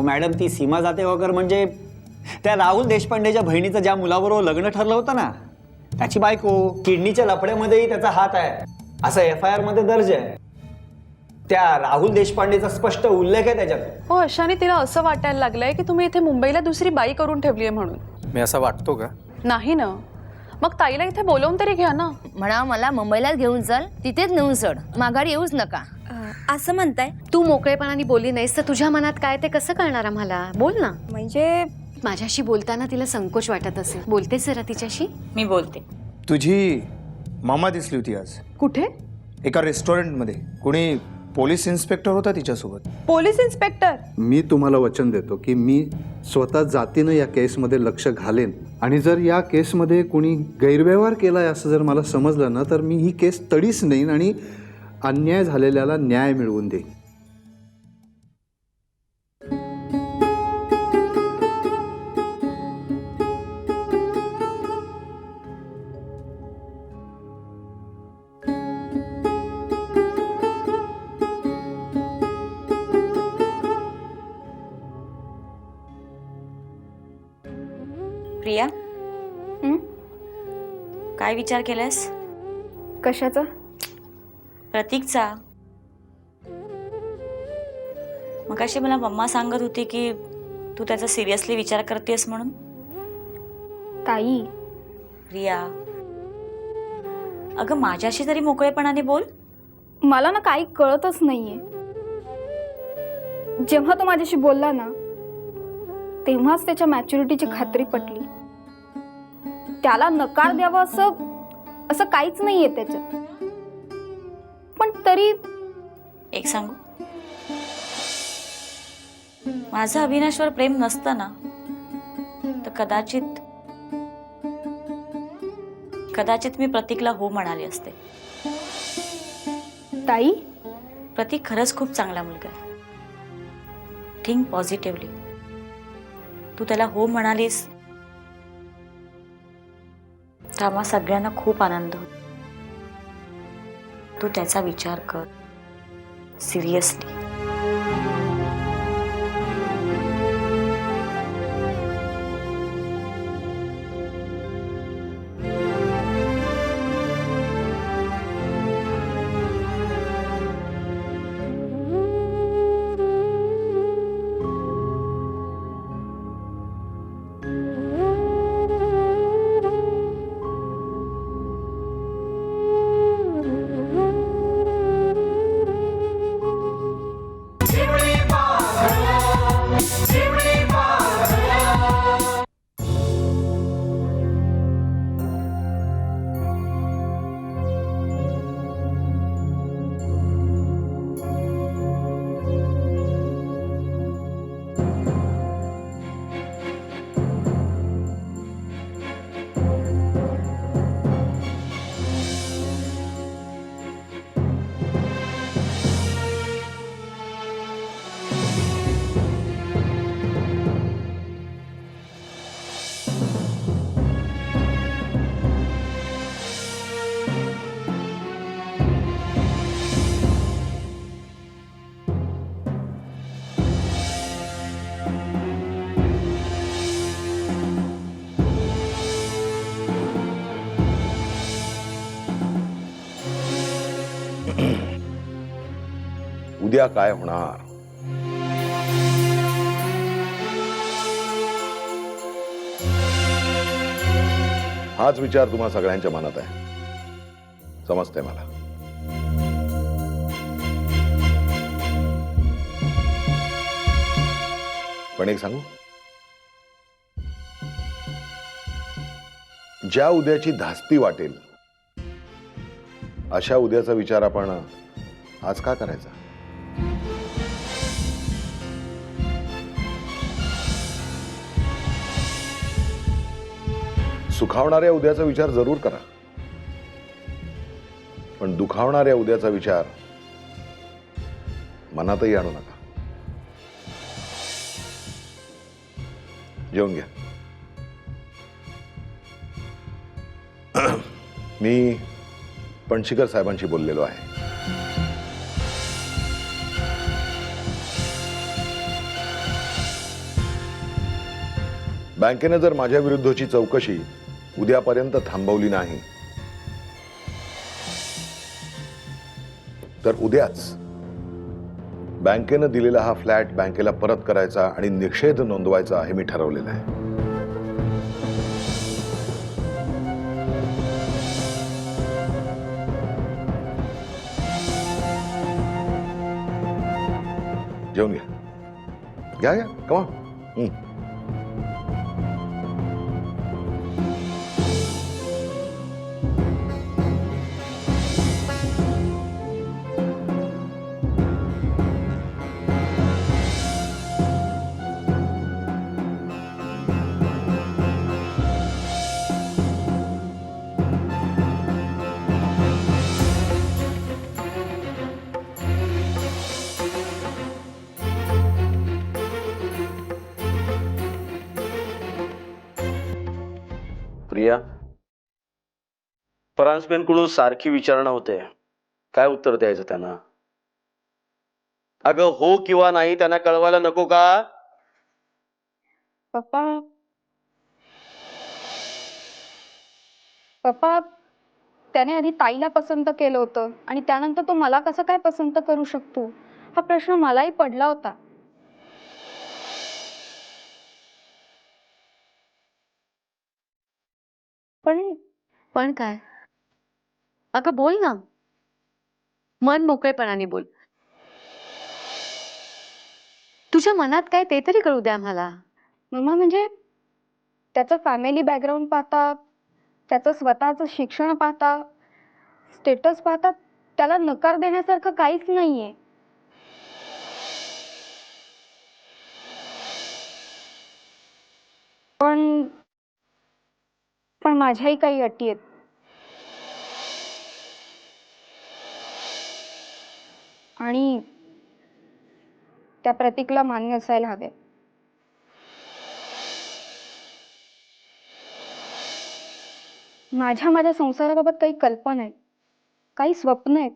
Madam ती सीमा जातेवाकर म्हणजे त्या राहुल देशपांडेच्या बहिणीचं ज्या मुलाबरोबर लग्न ठरलं होतं ना, त्याची बायको. किडनीच्या लफड्यामध्येही त्याचा हात आहे असं FIR मध्ये दर्ज आहे. त्या राहुल देशपांडेचा स्पष्ट उल्लेख आहे त्याच्यात. हो, अशाने तिला असं वाटायला लागलंय की तुम्ही इथे मुंबईला दुसरी बाई करून ठेवली आहे म्हणून. मी असं वाटतो का? नाही ना. मग ताईला इथे बोलवून तरी घ्या ना. म्हणा मला मुंबईला घेऊन चल, तिथेच नेऊन सोड, माघारी येऊच नका असं म्हणताय. तू मोकळेपणाने बोलली नाहीस तर तुझ्या मनात काय ते कसं कळणार आम्हाला? बोल ना. म्हणजे माझ्याशी बोलताना तिला संकोच वाटत असेल. बोलतेस जरा तिच्याशी. मी बोलते. तुझी मामा दिसली होती आज कुठे? एका रेस्टॉरंटमध्ये. कोणी पोलीस इन्स्पेक्टर होता तिच्यासोबत. Police inspector? मी तुम्हाला वचन देतो की मी स्वतः जातीनं या केसमध्ये लक्ष घालेन आणि जर या केसमध्ये कोणी गैरव्यवहार केलाय असं जर मला समजलं ना तर मी ही केस तडीच नेईन आणि अन्याय झालेल्याला न्याय मिळवून देईन. प्रिया, काय विचार केलास? कशाचा? प्रतीकचा. मगाशी मला मम्मा सांगत होती की तू त्याचा सिरियसली विचार करतेस म्हणून. ताई, प्रिया अगं माझ्याशी तरी मोकळेपणाने बोल. मला ना काही कळतच नाहीये. जेव्हा तो माझ्याशी बोलला ना तेव्हाच त्याच्या मॅच्युरिटीची खात्री पटली. त्याला नकार द्यावा असं काहीच नाहीये त्याच्यात. पण तरी एक सांगू, माझं अविनाशवर प्रेम नसतं ना तर कदाचित मी प्रतीकला हो म्हणाले असते. ताई, प्रतीक खरंच खूप चांगला मुलगा आहे. Think positively. तू त्याला हो म्हणालीस तर आम्हा सगळ्यांना खूप आनंद होतो. तू त्याचा विचार कर सिरियसली. उद्या काय होणार. हाच विचार तुम्हा सगळ्यांच्या मनात आहे, समजतंय मला. पण एक सांगू, ज्या उद्याची धास्ती वाटेल अशा उद्याचा विचार आपण आज का करायचा. सुखावणाऱ्या उद्याचा विचार जरूर करा, पण दुखावणाऱ्या उद्याचा विचार मनातही आणू नका. जेवून घ्या. मी पणशीकर साहेबांशी बोललेलो आहे. बँकेने जर माझ्या विरुद्धची चौकशी उद्यापर्यंत थांबवली नाही तर उद्याच बँकेनं दिलेला हा फ्लॅट बँकेला परत करायचा आणि निषेध नोंदवायचा हे मी ठरवलेलं आहे. जेवून घ्या. घ्या घ्या, कमा. प्रिया, परांजपेंकडून सारखी विचारणा होते, काय उत्तर द्यायचं त्यांना. अगं हो किंवा नाही त्यांना कळवायला नको का. पप्पा पप्पा त्याने आधी ताईला पसंत केलं होतं आणि त्यानंतर तो मला कसं काय पसंत करू शकतो, हा प्रश्न मलाही पडला होता. पण काय? अगं बोल ना, मन मोकळेपणाने बोल. तुझ्या मनात काय ते तरी कळू द्या मला. मम्मा म्हणजे त्याचं फॅमिली बॅकग्राऊंड पाहता, त्याचं स्वतःचं शिक्षण पाहता, स्टेटस पाहता त्याला नकार देण्यासारखं काहीच नाहीये. पण पण माझ्याही काही अटी आहेत. आणि त्या प्रतीकला मान्य असायला हवे. माझ्या संसाराबाबत काही कल्पना आहेत, काही स्वप्न आहेत.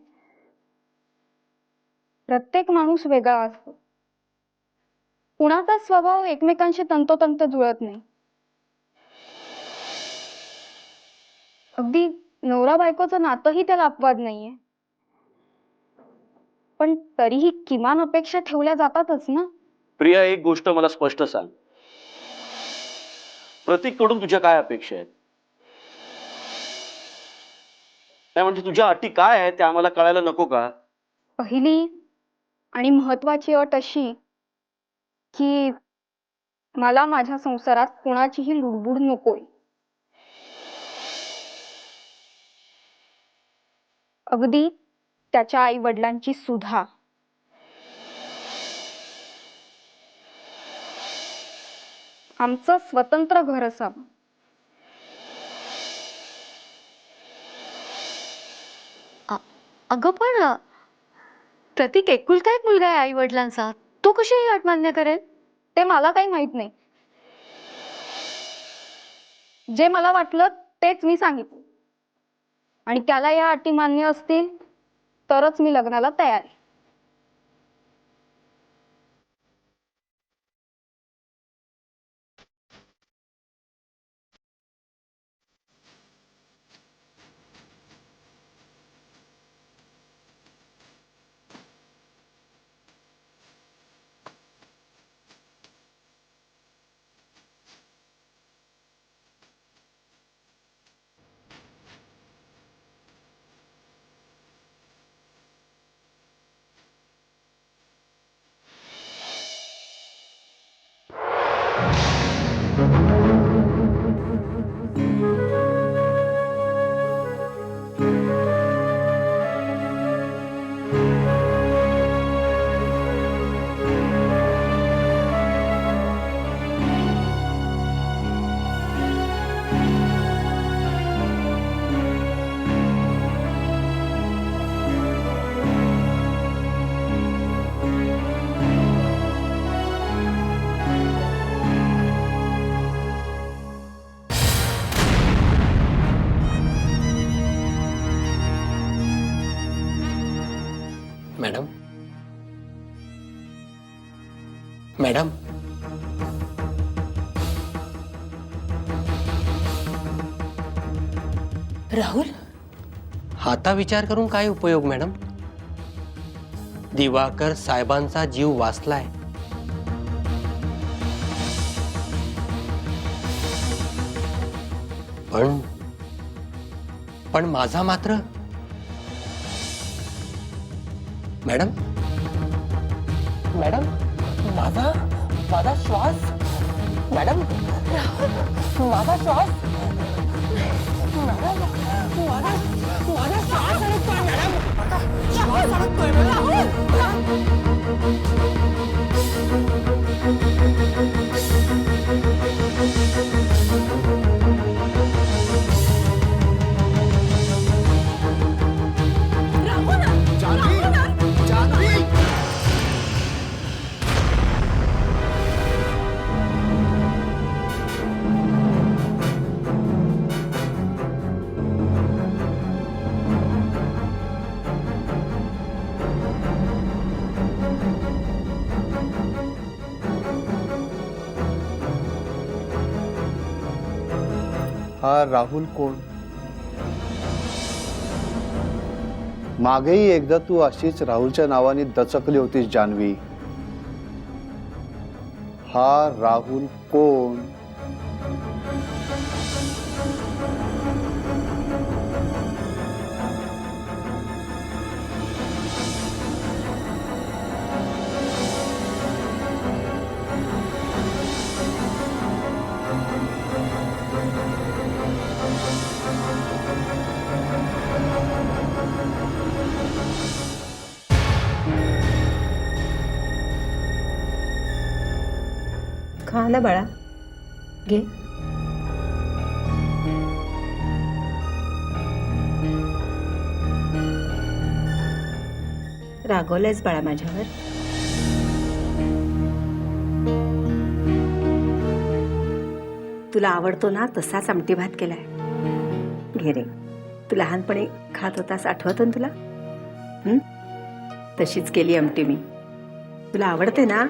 प्रत्येक माणूस वेगळा असतो, कुणाचा स्वभाव एकमेकांशी तंतोतंत जुळत नाही. अगदी नवरा बायकोचं नातंही त्याला अपवाद नाहीये, पण तरीही किमान अपेक्षा ठेवल्या जातातच ना. प्रिया, एक गोष्ट मला स्पष्ट सांग, प्रतीक कडून तुझ्या काय अपेक्षा आहेत. नाही म्हणजे तुझ्या अटी काय आहेत त्या आम्हाला कळायला नको का. पहिली आणि महत्वाची अट अशी की मला माझ्या संसारात कुणाचीही लुडबुड नकोय. अगदी त्याच्या आई वडिलांची सुद्धा. आमचं स्वतंत्र घर असावं. अगं पण प्रतीक एकुलता एक मुलगा आहे आई वडिलांचा, तो कशी ही अट मान्य करेल? ते मला काही माहित नाही. जे मला वाटलं तेच मी सांगितलं आणि त्याला या अटी मान्य असतील तरच मी लग्नाला तयार आहे. मॅडम, राहुल, आता विचार करून काय उपयोग मॅडम? दिवाकर साहेबांचा जीव वाचलाय. पण माझा मात्र मॅडम मॅडम माझा श्वास मॅडम, माझा श्वास मॅडम, माझा श्वास अडकतोय मॅडम, श्वास अडकतोय हा राहुल कोण? मागेही एकदा तू अशीच राहुलच्या नावाने दचकली होतीस जान्हवी. हा राहुल कोण? खा ना बाळा, घे. रागवलंयस बाळा माझ्यावर? तुला आवडतो ना तसाच आमटी भात केलाय. घे रे. तू लहानपणी खात होतास, आठवतो ना तुला? तशीच केली आमटी मी. तुला आवडते ना?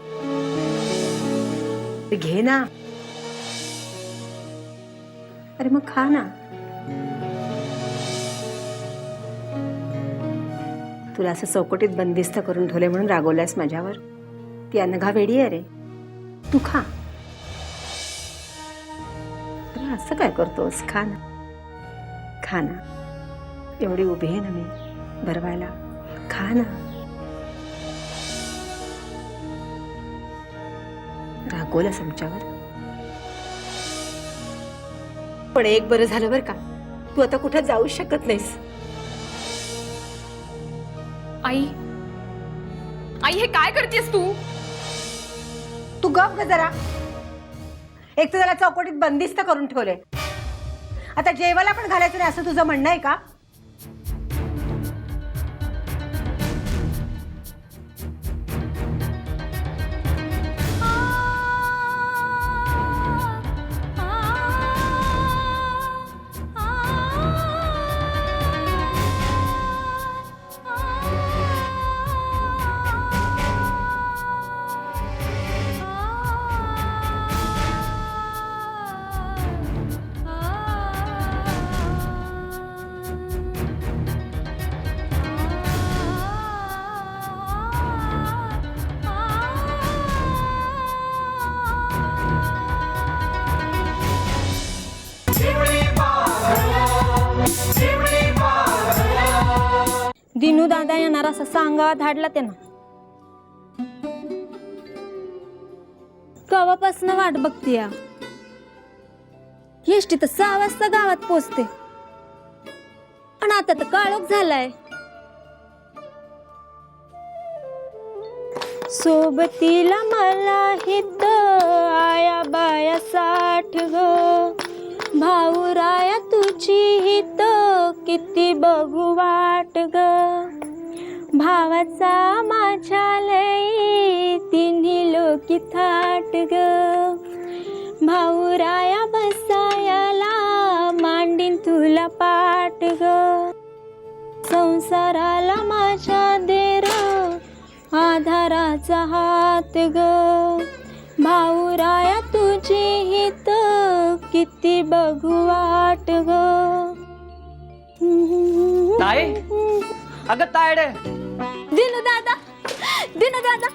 घे ना. अरे मग खा ना. तुला असं चौकटीत बंदिस्त करून ठेवले म्हणून रागवल्यास माझ्यावर? ती अनघा वेडी आहे रे. तू खा. अरे असं काय करतोस? खा ना, खा ना. एवढी उभी आहे ना मी भरवायला. खा ना. रागवलंस आमच्यावर? पण एक बरं झालं बरं का, तू आता कुठं जाऊ शकत नाहीस. आई, आई हे काय करतेस तू? तू गप ग जरा. एक तर त्याला चौकटीत बंदिस्त करून ठेवले, आता जेवायला पण घालायचं नाही असं तुझं म्हणणं आहे का? दिनू दादा येणार असं सांगा धाडला त्यानं. कवापासून वाट बघतीय. एसटी तर 6 वाजता गावात पोचते, पण आता तर काळोख झालाय. सोबतीला मला हित आया बाया 60 ग. भाऊराया तुझी हित किती बघू वाट ग. भावाचा माझ्या लई तिन्ही लोकी थाट ग. भाऊराया बसायला मांडीन तुला पाट ग. संसाराला माझ्या देर आधाराचा हात ग. माझी बघू वाट ग. ताई अगं तायडे दिनू दादा, दिनू दादा,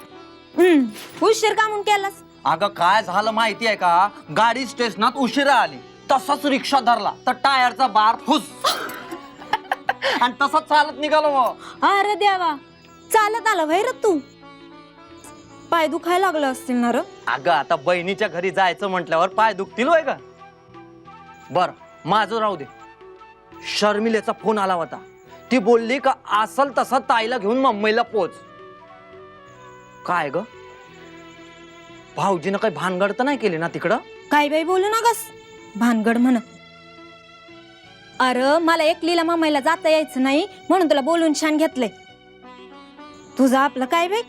उशीर का म्हणून केलास? अगं काय झालं माहिती आहे का, गाडी स्टेशनात उशिरा आली, तसाच रिक्षा धरला तर टायरचा बार फुस आणि तसाच चालत निघालो मग. अरे देवा, चालत आला व्हय रे तू? पाय दुखायला लागलं असतील ना र? अगं आता बहिणीच्या घरी जायचं म्हटल्यावर पाय दुखतील होय का. बर माझं राहू दे, शर्मिलेचा फोन आला होता. ती बोलली का असल तसा ताईला घेऊन मुंबईला पोच. काय ग भाऊजीनं काही भानगड तर नाही केली ना तिकडं? काय बाई बोलू नगस भानगड म्हण. अरे मला एकलीला मामाईला जाता यायचं नाही म्हणून तुला बोलून छान घेतलंय. तुझं आपलं काय बाई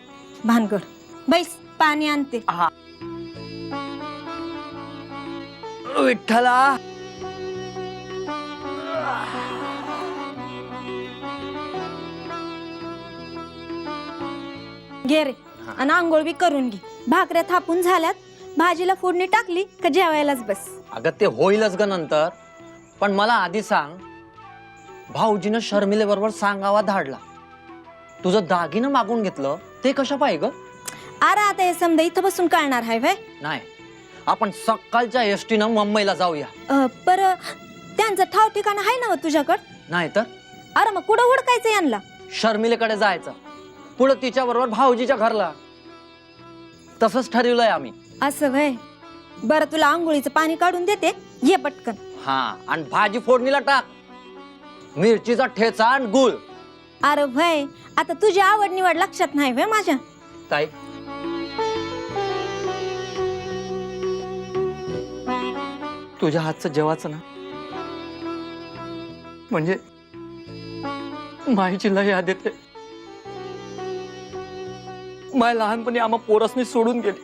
भानगड. बैस पाणी आणते. विठ्ठला घे रे आणि आंघोळ बी करून घे. भाकऱ्या थापून झाल्यात, भाजीला फोडणी टाकली का जेवायलाच बस. अगं ते होईलच ग नंतर, पण मला आधी सांग, भाऊजीनं शर्मिले बरोबर सांगावा धाडला, तुझं दागिनं मागून घेतलं ते कशा पाहिजे ग? अरे आता हे समजा इथं बसून कळणार आहे व्हय? नाही, आपण सकाळच्या एसटीनं मुंबईला जाऊया. पर त्यांचं ठाव ठिकाण आहे ना तुझ्याकडं? नाही तर अरे मग कुठं हुडकायचं यांना? शर्मिलेकडे जायचं, पुढे तिच्या बरोबर भाऊजीच्या घरला. तसंच ठरवलंय आम्ही. असं व्हय. बरं तुला आंघोळीचं पाणी काढून देते, ये पटकन. हा, आणि भाजी फोडणीला टाक, मिरचीचा ठेचा आणि गुळ. अरे व्हय, आता तुझी आवड निवड लक्षात नाही व्हय माझ्या? ताई तुझ्या हातचं जेवाचं ना म्हणजे माईची लय याद येते. माय लहानपणी आम्हा पोरसनी सोडून गेली,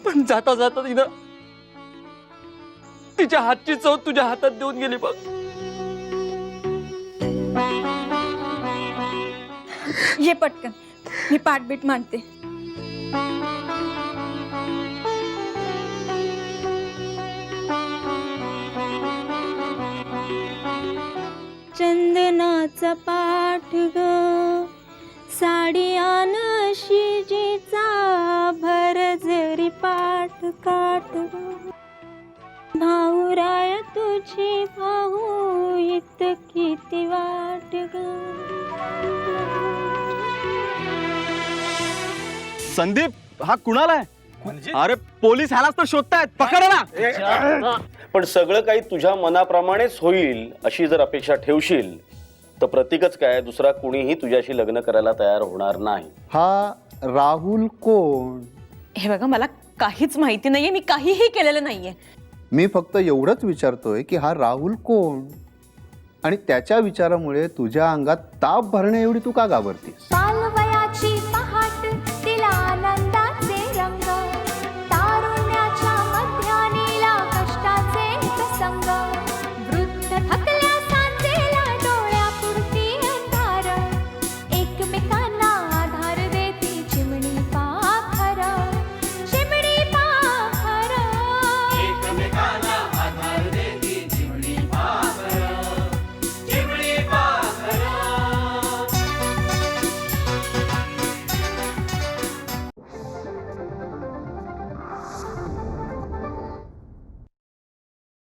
पण जाता जाता तिनं तिच्या हातची चव तुझ्या हातात देऊन गेली बघ. ये पटकन, मी पाठबीट मांडते. चंदनाचा पाठ ग, साडी आण शिजीचा, भर जरी पाठ काठ ग, भाऊराया तुझी भाऊ इत किती वाट ग. संदीप हा कुणाला आहे? अरे पोलीस ह्यालाच तर शोधतायत, पकडा ना. पण सगळं काही तुझ्या मनाप्रमाणेच होईल अशी जर अपेक्षा ठेवशील तर प्रतीकच काय, दुसरा कुणीही तुझ्याशी लग्न करायला तयार होणार नाही. हा राहुल कोण? हे बघा, मला काहीच माहिती नाहीये, मी काहीही केलेलं नाहीये. मी फक्त एवढंच विचारतोय की हा राहुल कोण, आणि त्याच्या विचारामुळे तुझ्या अंगात ताप भरण्या एवढी तू का घाबरतीस?